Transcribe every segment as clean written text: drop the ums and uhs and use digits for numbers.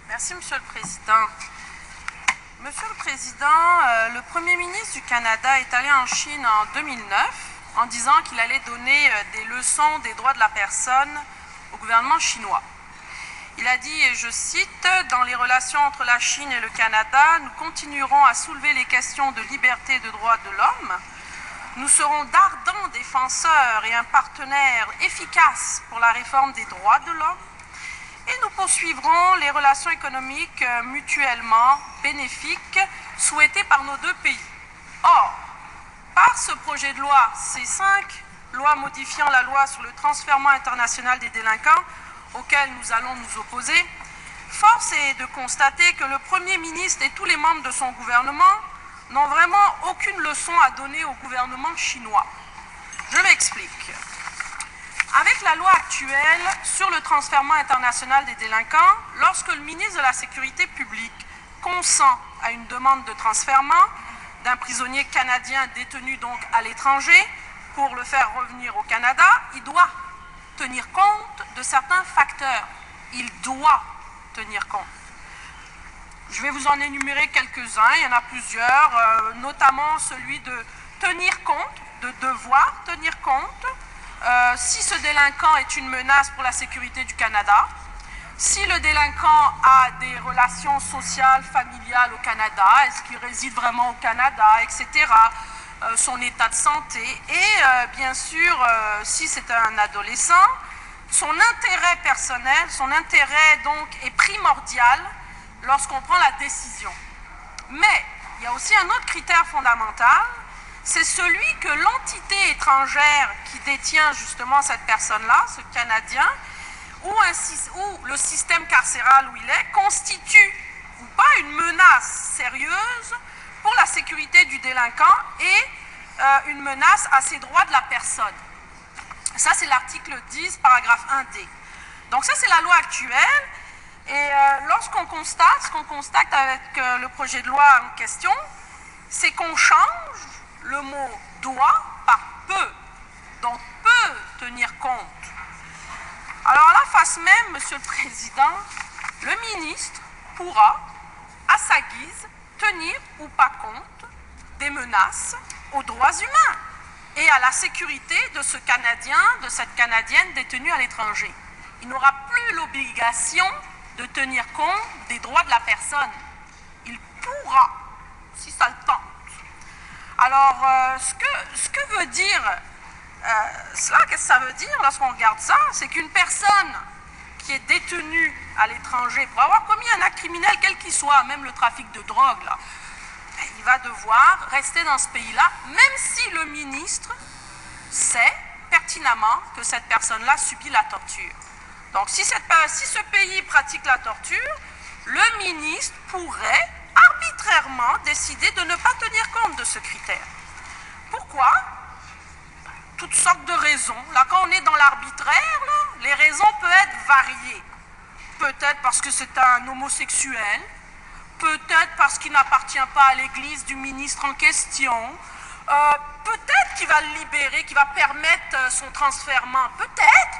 Merci, Monsieur le Président. Monsieur le Président, le Premier ministre du Canada est allé en Chine en 2009 en disant qu'il allait donner des leçons des droits de la personne au gouvernement chinois. Il a dit, et je cite, « Dans les relations entre la Chine et le Canada, nous continuerons à soulever les questions de liberté et de droits de l'homme. Nous serons d'ardents défenseurs et un partenaire efficace pour la réforme des droits de l'homme. Et nous poursuivrons les relations économiques mutuellement bénéfiques souhaitées par nos deux pays. » Or, par ce projet de loi C5, loi modifiant la loi sur le transfèrement international des délinquants, auquel nous allons nous opposer, force est de constater que le Premier ministre et tous les membres de son gouvernement n'ont vraiment aucune leçon à donner au gouvernement chinois. Je m'explique. Avec la loi actuelle sur le transfèrement international des délinquants, lorsque le ministre de la Sécurité publique consent à une demande de transfèrement d'un prisonnier canadien détenu donc à l'étranger pour le faire revenir au Canada, il doit tenir compte de certains facteurs. Il doit tenir compte. Je vais vous en énumérer quelques-uns, il y en a plusieurs, notamment celui de tenir compte, de devoir tenir compte, si ce délinquant est une menace pour la sécurité du Canada, si le délinquant a des relations sociales, familiales au Canada, est-ce qu'il réside vraiment au Canada, etc., son état de santé, et bien sûr, si c'est un adolescent, son intérêt personnel, son intérêt donc est primordial lorsqu'on prend la décision. Mais il y a aussi un autre critère fondamental, c'est celui que l'entité étrangère qui détient justement cette personne-là, ce Canadien, ou le système carcéral où il est, constitue ou pas une menace sérieuse pour la sécurité du délinquant et une menace à ses droits de la personne. Ça, c'est l'article 10, paragraphe 1D. Donc ça, c'est la loi actuelle. Et lorsqu'on constate, ce qu'on constate avec le projet de loi en question, c'est qu'on change le mot « doit » par « peut », donc « peut tenir compte ». Alors là, face même, Monsieur le Président, le ministre pourra, à sa guise, tenir ou pas compte des menaces aux droits humains et à la sécurité de ce Canadien, de cette Canadienne détenue à l'étranger. Il n'aura plus l'obligation de tenir compte des droits de la personne. Il pourra, si ça le tente. Alors, ce que veut dire cela, qu'est-ce que ça veut dire lorsqu'on regarde ça? C'est qu'une personne qui est détenue à l'étranger pour avoir commis un acte criminel, quel qu'il soit, même le trafic de drogue, là, il va devoir rester dans ce pays-là, même si le ministre sait pertinemment que cette personne-là subit la torture. Donc, si ce pays pratique la torture, le ministre pourrait arbitrairement décider de ne pas tenir compte de ce critère. Pourquoi? Toutes sortes de raisons. Là, quand on est dans l'arbitraire, les raisons peuvent être variées. Peut-être parce que c'est un homosexuel, peut-être parce qu'il n'appartient pas à l'église du ministre en question, peut-être qu'il va le libérer, qu'il va permettre son transfèrement, peut-être,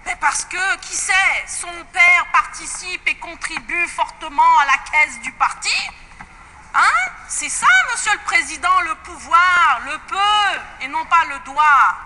mais parce que, qui sait, son père participe et contribue fortement à la caisse du parti. Hein? C'est ça, Monsieur le Président, le pouvoir, le peut, et non pas le doit.